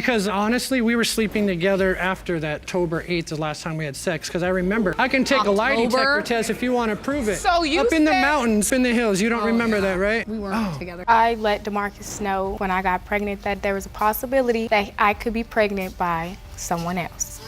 Because honestly, we were sleeping together after that October 8th, the last time we had sex. Because I remember, I can take a lie detector test if you want to prove it. So you Up in the mountains, in the hills. You don't remember that, right? We weren't together. I let DeMarcus know when I got pregnant that there was a possibility that I could be pregnant by someone else.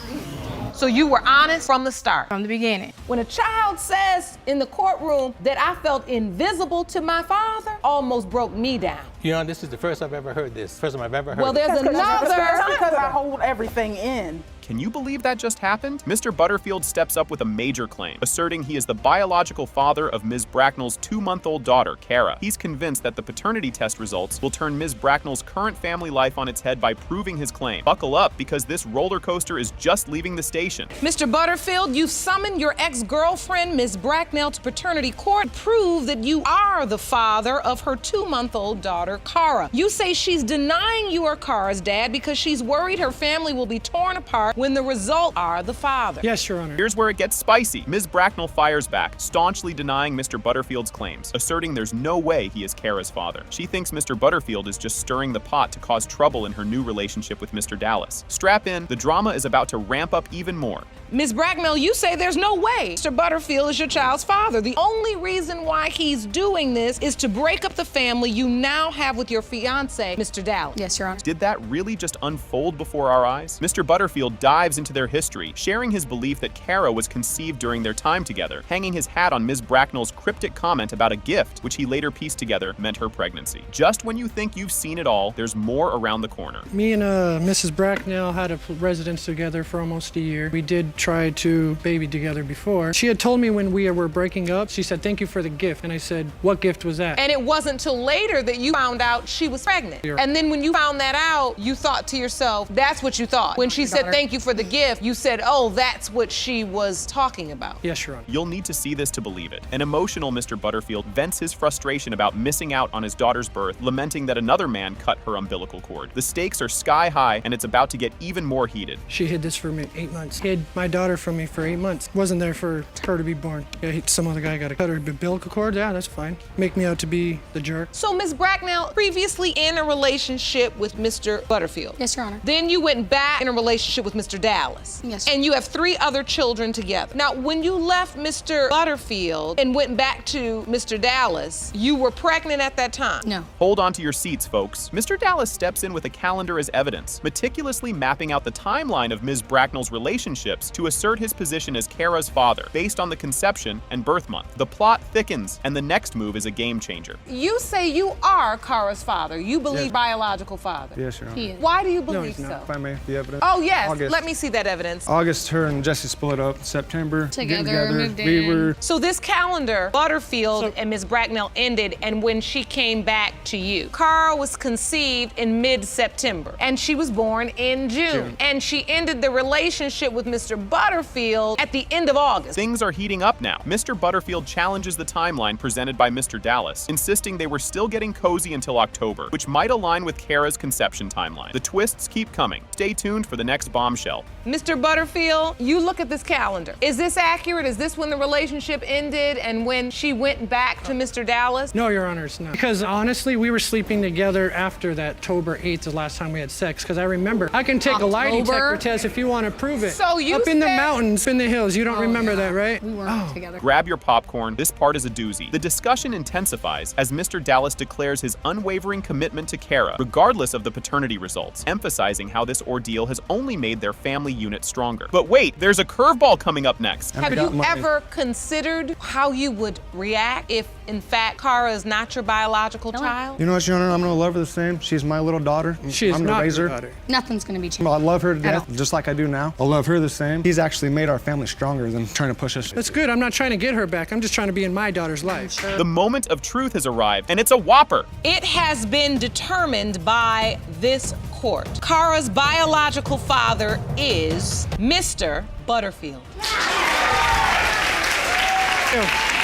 So you were honest from the start? From the beginning. When a child says in the courtroom that I felt invisible to my father, almost broke me down. You know, this is the first I've ever heard this. First time I've ever heard Well, there's another. Because I hold everything in. Can you believe that just happened? Mr. Butterfield steps up with a major claim, asserting he is the biological father of Ms. Bracknell's 2-month-old daughter, Kara. He's convinced that the paternity test results will turn Ms. Bracknell's current family life on its head by proving his claim. Buckle up, because this roller coaster is just leaving the station. Mr. Butterfield, you've summoned your ex-girlfriend, Ms. Bracknell, to paternity court to prove that you are the father of her 2-month-old daughter, Kara. You say she's denying you are Kara's dad because she's worried her family will be torn apart when the result are the father. Yes, Your Honor. Here's where it gets spicy. Ms. Bracknell fires back, staunchly denying Mr. Butterfield's claims, asserting there's no way he is Kara's father. She thinks Mr. Butterfield is just stirring the pot to cause trouble in her new relationship with Mr. Dallas. Strap in, the drama is about to ramp up even more. Ms. Bracknell, you say there's no way Mr. Butterfield is your child's father. The only reason why he's doing this is to break up the family you now have with your fiancé, Mr. Dallas. Yes, Your Honor. Did that really just unfold before our eyes? Mr. Butterfield dives into their history, sharing his belief that Kara was conceived during their time together, hanging his hat on Ms. Bracknell's cryptic comment about a gift, which he later pieced together meant her pregnancy. Just when you think you've seen it all, there's more around the corner. Me and Mrs. Bracknell had a residence together for almost a year. We did try to baby together before. She had told me when we were breaking up, she said, "Thank you for the gift." And I said, "What gift was that?" And it wasn't till later that you found out she was pregnant. And then when you found that out, you thought to yourself, that's what you thought. When she said, "Thank you for the gift," you said, oh, that's what she was talking about. Yes, Your Honor. You'll need to see this to believe it. An emotional Mr. Butterfield vents his frustration about missing out on his daughter's birth, lamenting that another man cut her umbilical cord. The stakes are sky high, and it's about to get even more heated. She hid this for me 8 months. Hid my daughter from me for 8 months. Wasn't there for her to be born. Yeah, some other guy got to cut her umbilical cord. Yeah, that's fine. Make me out to be the jerk. So Ms. Bracknell, previously in a relationship with Mr. Butterfield. Yes, Your Honor. Then you went back in a relationship with Mr. Dallas. Yes. And you have 3 other children together. Now, when you left Mr. Butterfield and went back to Mr. Dallas, you were pregnant at that time? No. Hold on to your seats, folks. Mr. Dallas steps in with a calendar as evidence, meticulously mapping out the timeline of Ms. Bracknell's relationships to assert his position as Kara's father, based on the conception and birth month. The plot thickens, and the next move is a game changer. You say you are Kara's father. You believe biological father. Yes, Your Honor. He is. Why do you No, believe he's so? not. If I may, the evidence. Oh, yes. August. Let me see that evidence. August, her and Jesse split up. September, getting Together, moved We in. were So this calendar, Butterfield and Ms. Bracknell ended, and when she came back to you, Kara was conceived in mid-September, and she was born in June. And she ended the relationship with Mr. Butterfield at the end of August. Things are heating up now. Mr. Butterfield challenges the timeline presented by Mr. Dallas, insisting they were still getting cozy until October, which might align with Kara's conception timeline. The twists keep coming. Stay tuned for the next bombshell. Mr. Butterfield, you look at this calendar. Is this accurate? Is this when the relationship ended and when she went back to Mr. Dallas? No, Your Honor, it's not. Because honestly, we were sleeping together after that October 8th, the last time we had sex. Because I remember, I can take a lie detector test if you want to prove it. So you Up in the said- mountains, in the hills. You don't remember that, right? We weren't together. Grab your popcorn, this part is a doozy. The discussion intensifies as Mr. Dallas declares his unwavering commitment to Kara, regardless of the paternity results, emphasizing how this ordeal has only made their family unit stronger. But wait, there's a curveball coming up next. Have you ever considered how you would react if, in fact, Kara is not your biological child? You know what, Your Honor? I'm gonna love her the same. She's my little daughter. She is I'm gonna not raise your her. daughter. Nothing's gonna be changed. I love her to At death, all. just like I do now. I'll love her the same. He's actually made our family stronger than trying to push us. That's good. I'm not trying to get her back. I'm just trying to be in my daughter's life. The moment of truth has arrived, and it's a whopper. It has been determined by this court. Kara's biological father is Mr. Butterfield.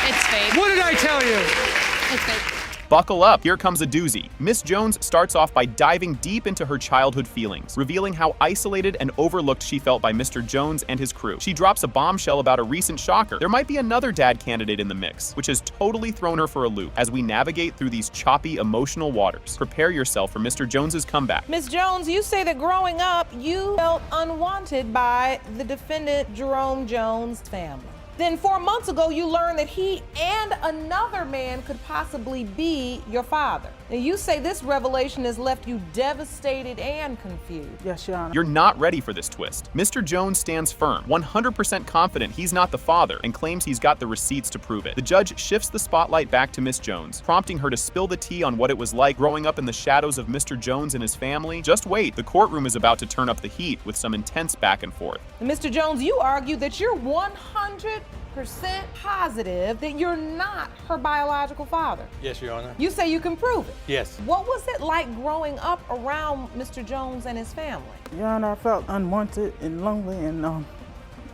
It's fake. What did I tell you? It's fake. Buckle up, here comes a doozy. Miss Jones starts off by diving deep into her childhood feelings, revealing how isolated and overlooked she felt by Mr. Jones and his crew. She drops a bombshell about a recent shocker. There might be another dad candidate in the mix, which has totally thrown her for a loop as we navigate through these choppy, emotional waters. Prepare yourself for Mr. Jones's comeback. Ms. Jones, you say that growing up, you felt unwanted by the defendant Jerome Jones' family. Then 4 months ago, you learned that he and another man could possibly be your father. Now, you say this revelation has left you devastated and confused. Yes, Your Honor. You're not ready for this twist. Mr. Jones stands firm, 100% confident he's not the father, and claims he's got the receipts to prove it. The judge shifts the spotlight back to Miss Jones, prompting her to spill the tea on what it was like growing up in the shadows of Mr. Jones and his family. Just wait, the courtroom is about to turn up the heat with some intense back and forth. And Mr. Jones, you argue that you're 100% positive that you're not her biological father. Yes, Your Honor. You say you can prove it. Yes. What was it like growing up around Mr. Jones and his family? Your Honor, I felt unwanted and lonely and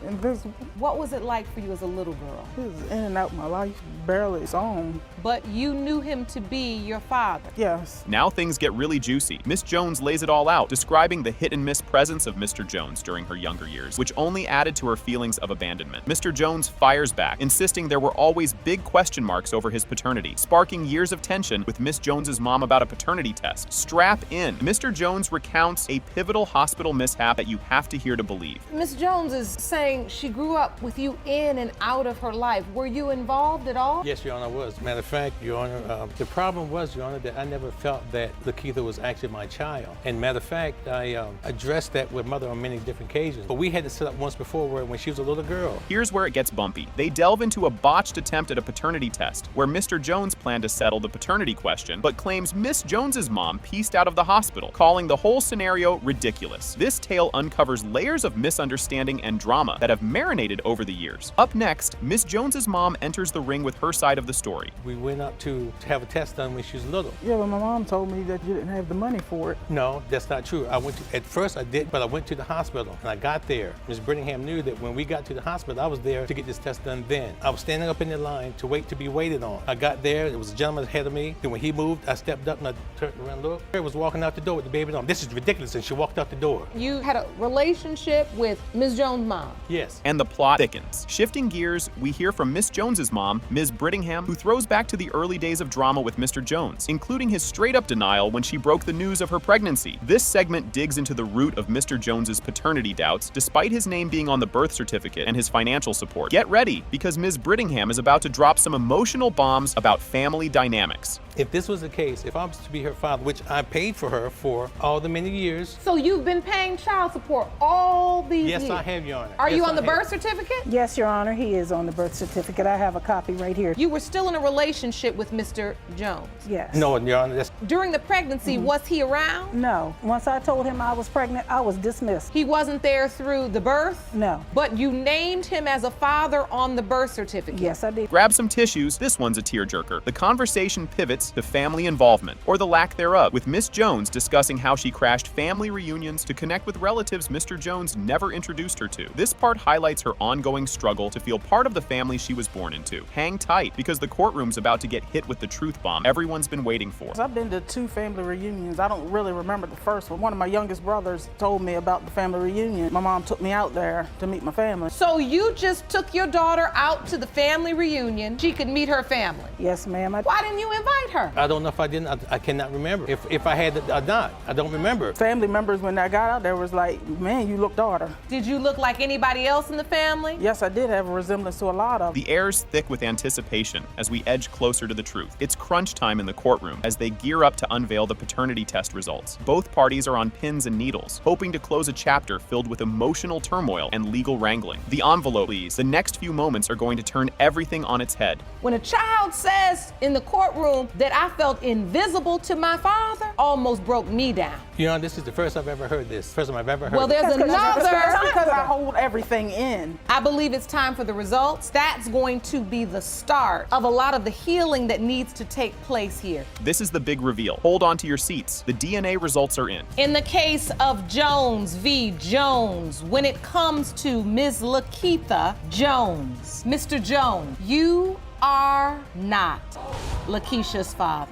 invisible. What was it like for you as a little girl? He was in and out of my life, barely saw him. But you knew him to be your father. Yes. Now things get really juicy. Miss Jones lays it all out, describing the hit-and-miss presence of Mr. Jones during her younger years, which only added to her feelings of abandonment. Mr. Jones fires back, insisting there were always big question marks over his paternity, sparking years of tension with Miss Jones's mom about a paternity test. Strap in. Mr. Jones recounts a pivotal hospital mishap that you have to hear to believe. Miss Jones is saying she grew up with you in and out of her life. Were you involved at all? Yes, Your Honor, I was. Matter of fact, Your Honor, the problem was, Your Honor, that I never felt that Lakeitha was actually my child. And matter of fact, I addressed that with Mother on many different occasions. But we had to set up once before where when she was a little girl. Here's where it gets bumpy. They delve into a botched attempt at a paternity test, where Mr. Jones planned to settle the paternity question, but claims Miss Jones's mom pieced out of the hospital, calling the whole scenario ridiculous. This tale uncovers layers of misunderstanding and drama that have marinated over the years. Up next, Miss Jones's mom enters the ring with her side of the story. We went up to have a test done when she was little. Yeah, but my mom told me that you didn't have the money for it. No, that's not true. At first I did, but I went to the hospital and I got there. Ms. Brittingham knew that when we got to the hospital, I was there to get this test done then. I was standing up in the line to wait to be waited on. I got there, there was a gentleman ahead of me. Then when he moved, I stepped up and I turned around and looked. She was walking out the door with the baby on. This is ridiculous, and she walked out the door. You had a relationship with Ms. Jones' mom. Yes. And the plot thickens. Shifting gears, we hear from Miss Jones's mom, Ms. Brittingham, who throws back to the early days of drama with Mr. Jones, including his straight-up denial when she broke the news of her pregnancy. This segment digs into the root of Mr. Jones's paternity doubts, despite his name being on the birth certificate and his financial support. Get ready, because Ms. Brittingham is about to drop some emotional bombs about family dynamics. If this was the case, if I was to be her father, which I paid for her for all the many years. So you've been paying child support all these years? Yes, I have, Your Honor. Are Yes, you on I the have. birth certificate? Yes, Your Honor, he is on the birth certificate. I have a copy right here. You were still in a relationship with Mr. Jones? Yes. No, Your Honor, that's During the pregnancy, was he around? No. Once I told him I was pregnant, I was dismissed. He wasn't there through the birth? No. But you named him as a father on the birth certificate? Yes, I did. Grab some tissues, this one's a tearjerker. The conversation pivots to family involvement, or the lack thereof, with Miss Jones discussing how she crashed family reunions to connect with relatives Mr. Jones never introduced her to. This part highlights her ongoing struggle to feel part of the family she was born into. Hang tight, because the courtroom's about to get hit with the truth bomb everyone's been waiting for. I've been to 2 family reunions. I don't really remember the first one. One of my youngest brothers told me about the family reunion. My mom took me out there to meet my family. So you just took your daughter out to the family reunion. She could meet her family. Yes, ma'am. Why didn't you invite her? I don't know if I didn't. I cannot remember. If I had or not, I don't remember. Family members, when I got out there, was like, man, you look daughter. Did you look like anybody else in the family? Yes, I did have a resemblance to a lot of them. The air's thick with anticipation as we edge closer to the truth. It's crunch time in the courtroom as they gear up to unveil the paternity test results. Both parties are on pins and needles, hoping to close a chapter filled with emotional turmoil and legal wrangling. The envelope, please. The next few moments are going to turn everything on its head. When a child says in the courtroom that I felt invisible to my father, almost broke me down. You know, this is the first I've ever heard this. First time I've ever heard Well, there's this. another. Because I hold everything in. I believe it's time for the results. That's going to be the start of a lot of the healing that needs to take place here. This is the big reveal. Hold on to your seats. The DNA results are in. In the case of Jones v. Jones, when it comes to Ms. Lakeitha Jones, Mr. Jones, you are not Lakeisha's father.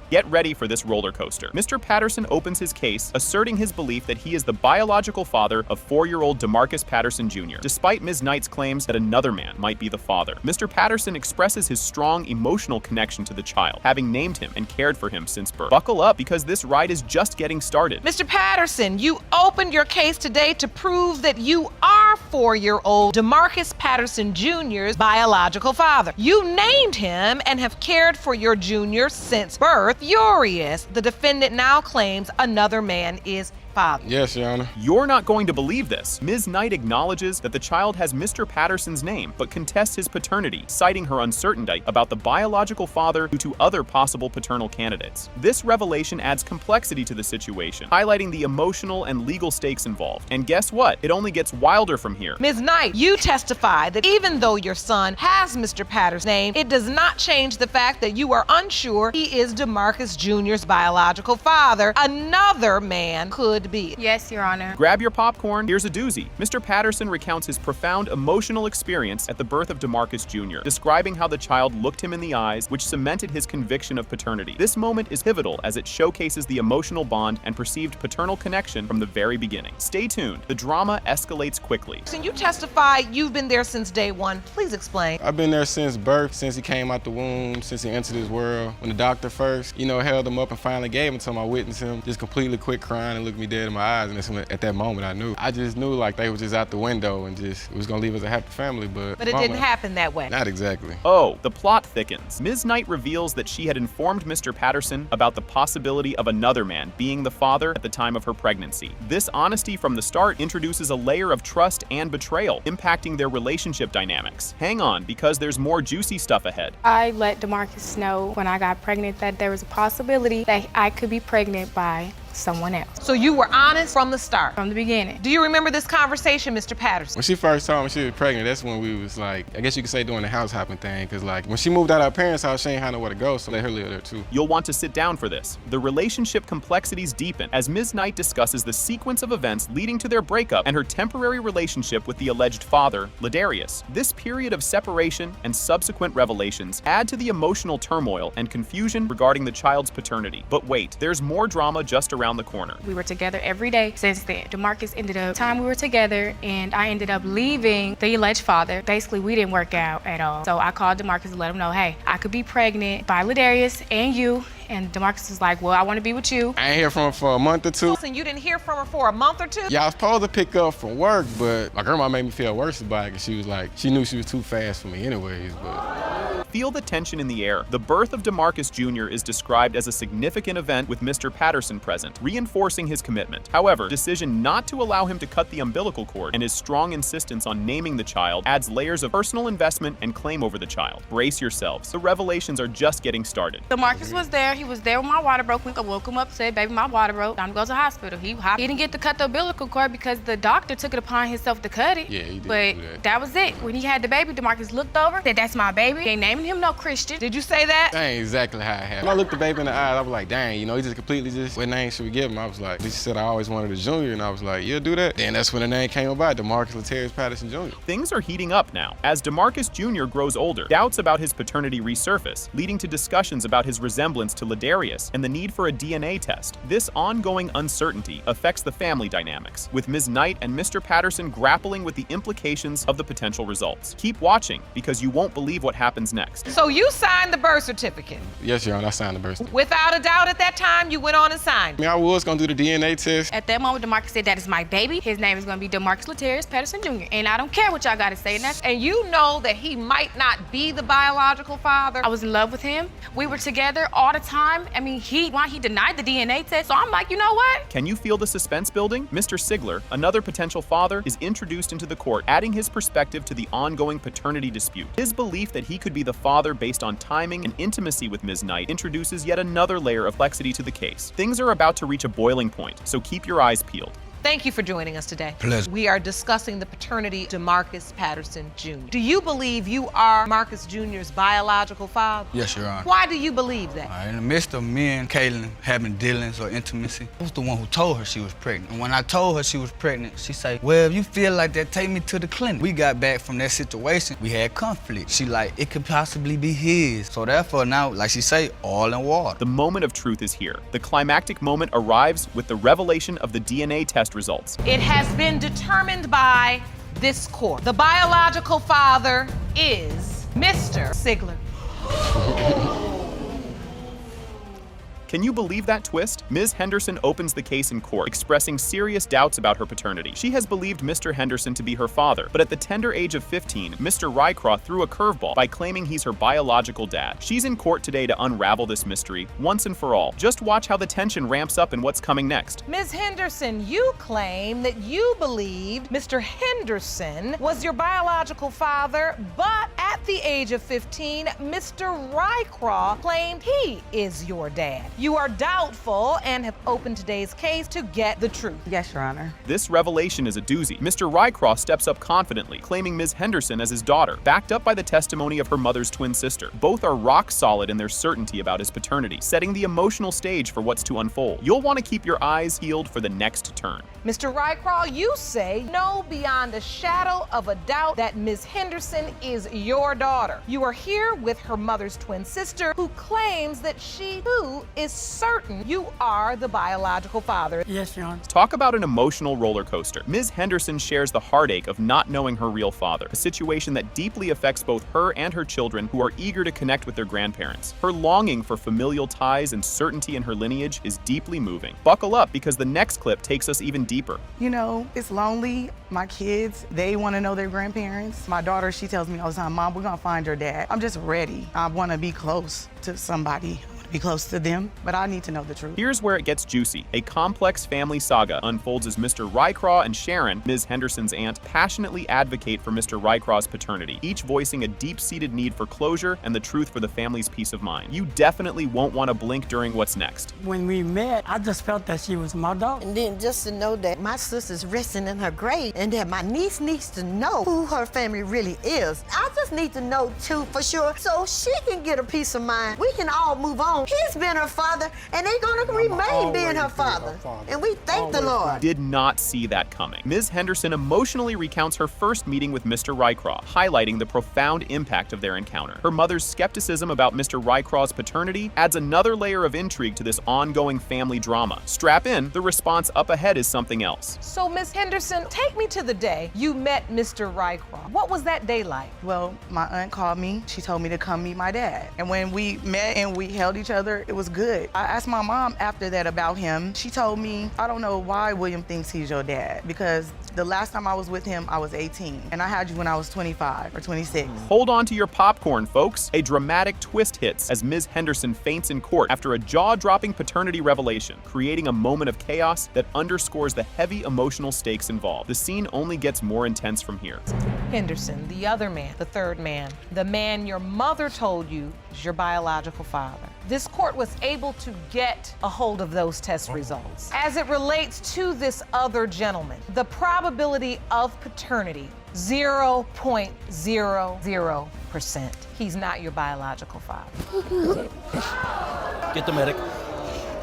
Get ready for this roller coaster. Mr. Patterson opens his case, asserting his belief that he is the biological father of 4-year-old DeMarcus Patterson Jr., despite Ms. Knight's claims that another man might be the father. Mr. Patterson expresses his strong emotional connection to the child, having named him and cared for him since birth. Buckle up, because this ride is just getting started. Mr. Patterson, you opened your case today to prove that you are 4-year-old DeMarcus Patterson Jr.'s biological father. You named him and have cared for your junior since birth. Furious, the defendant now claims another man is father. Yes, Your Honor. You're not going to believe this. Ms. Knight acknowledges that the child has Mr. Patterson's name, but contests his paternity, citing her uncertainty about the biological father due to other possible paternal candidates. This revelation adds complexity to the situation, highlighting the emotional and legal stakes involved. And guess what? It only gets wilder from here. Ms. Knight, you testify that even though your son has Mr. Patterson's name, it does not change the fact that you are unsure he is DeMarcus Jr.'s biological father. Another man could be. Yes, Your Honor. Grab your popcorn, here's a doozy. Mr. Patterson recounts his profound emotional experience at the birth of DeMarcus Jr., describing how the child looked him in the eyes, which cemented his conviction of paternity. This moment is pivotal as it showcases the emotional bond and perceived paternal connection from the very beginning. Stay tuned, the drama escalates quickly. So you testify you've been there since day one. Please explain. I've been there since birth, since he came out the womb, since he entered this world. When the doctor first, held him up and finally gave him to him, I witnessed him just completely quit crying and looked me dead in my eyes, and that's when, at that moment I just knew like they was just out the window and just was gonna leave us a happy family, but it didn't happen that way. Not exactly. Oh, the plot thickens. Ms. Knight reveals that she had informed Mr. Patterson about the possibility of another man being the father at the time of her pregnancy. This honesty from the start introduces a layer of trust and betrayal, impacting their relationship dynamics. Hang on, because there's more juicy stuff ahead. I let DeMarcus know when I got pregnant that there was a possibility that I could be pregnant by someone else. So you were honest from the start? From the beginning. Do you remember this conversation, Mr. Patterson? When she first told me she was pregnant, that's when we was like, I guess you could say doing the house hopping thing, because like when she moved out of her parents' house, she ain't had nowhere to go, so let her live there too. You'll want to sit down for this. The relationship complexities deepen as Ms. Knight discusses the sequence of events leading to their breakup and her temporary relationship with the alleged father, Ladarius. This period of separation and subsequent revelations add to the emotional turmoil and confusion regarding the child's paternity. But wait, there's more drama just around the corner. We were together every day since then. DeMarcus ended up time we were together, and I ended up leaving the alleged father. Basically, we didn't work out at all. So I called DeMarcus to let him know, hey, I could be pregnant by Ladarius and you. And DeMarcus was like, well, I want to be with you. I ain't hear from her for a month or two. And you didn't hear from her for a month or two? Yeah, I was supposed to pick up from work, but my grandma made me feel worse about it because she was like, she knew she was too fast for me anyways, but... Feel the tension in the air. The birth of DeMarcus Jr. is described as a significant event with Mr. Patterson present, reinforcing his commitment. However, decision not to allow him to cut the umbilical cord and his strong insistence on naming the child adds layers of personal investment and claim over the child. Brace yourselves. The revelations are just getting started. DeMarcus was there. He was there when my water broke. I woke him up, said, baby, my water broke. Time to go to the hospital. He didn't get to cut the umbilical cord because the doctor took it upon himself to cut it. Yeah, he did. But that was it. When he had the baby, DeMarcus looked over, said, that's my baby. They ain't naming him no Christian. Did you say that? That ain't exactly how it happened. When I looked the baby in the eyes, I was like, dang, he just completely what name should we give him? I was like, she said I always wanted a junior, and I was like, you'll do that? Then that's when the name came about, DeMarcus Latarius Patterson Jr. Things are heating up now. As DeMarcus Jr. grows older, doubts about his paternity resurface, leading to discussions about his resemblance to Ladarius and the need for a DNA test. This ongoing uncertainty affects the family dynamics, with Ms. Knight and Mr. Patterson grappling with the implications of the potential results. Keep watching, because you won't believe what happens next. So you signed the birth certificate? Yes, Your Honor, I signed the birth certificate. Without a doubt at that time, you went on and signed? I mean, I was gonna do the DNA test. At that moment, DeMarcus said, that is my baby. His name is gonna be DeMarcus Latarius Patterson Jr. And I don't care what y'all gotta say. And you know that he might not be the biological father? I was in love with him. We were together all the time. I mean, he denied the DNA test, so I'm like, you know what? Can you feel the suspense building? Mr. Sigler, another potential father, is introduced into the court, adding his perspective to the ongoing paternity dispute. His belief that he could be the father based on timing and intimacy with Ms. Knight introduces yet another layer of complexity to the case. Things are about to reach a boiling point, so keep your eyes peeled. Thank you for joining us today. Pleasure. We are discussing the paternity to Marcus Patterson Jr. Do you believe you are Marcus Jr.'s biological father? Yes, Your Honor. Why do you believe that? In the midst of me and Kaylin having dealings or intimacy, I was the one who told her she was pregnant. And when I told her she was pregnant, she said, well, if you feel like that, take me to the clinic. We got back from that situation. We had conflict. She like, it could possibly be his. So therefore now, like she say, oil and water. The moment of truth is here. The climactic moment arrives with the revelation of the DNA test results. It has been determined by this court. The biological father is Mr. Sigler. Can you believe that twist? Ms. Henderson opens the case in court, expressing serious doubts about her paternity. She has believed Mr. Henderson to be her father, but at the tender age of 15, Mr. Rycroft threw a curveball by claiming he's her biological dad. She's in court today to unravel this mystery once and for all. Just watch how the tension ramps up in what's coming next. Ms. Henderson, you claim that you believed Mr. Henderson was your biological father, but at the age of 15, Mr. Rycroft claimed he is your dad. You are doubtful and have opened today's case to get the truth. Yes, Your Honor. This revelation is a doozy. Mr. Rycroft steps up confidently, claiming Ms. Henderson as his daughter, backed up by the testimony of her mother's twin sister. Both are rock solid in their certainty about his paternity, setting the emotional stage for what's to unfold. You'll want to keep your eyes peeled for the next turn. Mr. Rycroft, you say no beyond a shadow of a doubt that Ms. Henderson is your daughter. You are here with her mother's twin sister, who claims that she too is certain you are the biological father. Yes, Your Honor. Talk about an emotional roller coaster. Ms. Henderson shares the heartache of not knowing her real father, a situation that deeply affects both her and her children who are eager to connect with their grandparents. Her longing for familial ties and certainty in her lineage is deeply moving. Buckle up, because the next clip takes us even deeper. You know, it's lonely. My kids, they want to know their grandparents. My daughter, she tells me all the time, Mom, we're going to find your dad. I'm just ready. I want to be close to somebody. Be close to them, but I need to know the truth. Here's where it gets juicy. A complex family saga unfolds as Mr. Rycroft and Sharon, Ms. Henderson's aunt, passionately advocate for Mr. Rycroft's paternity, each voicing a deep-seated need for closure and the truth for the family's peace of mind. You definitely won't want to blink during what's next. When we met, I just felt that she was my daughter. And then just to know that my sister's resting in her grave and that my niece needs to know who her family really is. I just need to know too for sure so she can get a peace of mind. We can all move on. He's been her father, and they're gonna remain being her father. And we thank the Lord. Did not see that coming. Ms. Henderson emotionally recounts her first meeting with Mr. Rycroft, highlighting the profound impact of their encounter. Her mother's skepticism about Mr. Rycroft's paternity adds another layer of intrigue to this ongoing family drama. Strap in, the response up ahead is something else. So, Ms. Henderson, take me to the day you met Mr. Rycroft. What was that day like? Well, my aunt called me. She told me to come meet my dad. And when we met and we held each other, it was good. I asked my mom after that about him. She told me, I don't know why William thinks he's your dad, because the last time I was with him, I was 18, and I had you when I was 25 or 26. Hold on to your popcorn, folks. A dramatic twist hits as Ms. Henderson faints in court after a jaw-dropping paternity revelation, creating a moment of chaos that underscores the heavy emotional stakes involved. The scene only gets more intense from here. Henderson, the other man, the third man, the man your mother told you is your biological father. This court was able to get a hold of those test results. As it relates to this other gentleman, the probability of paternity, 0.00%. He's not your biological father. Get the medic.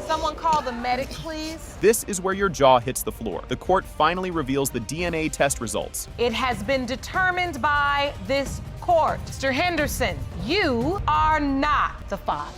Someone call the medic, please. This is where your jaw hits the floor. The court finally reveals the DNA test results. It has been determined by this court. Mr. Henderson, you are not the father.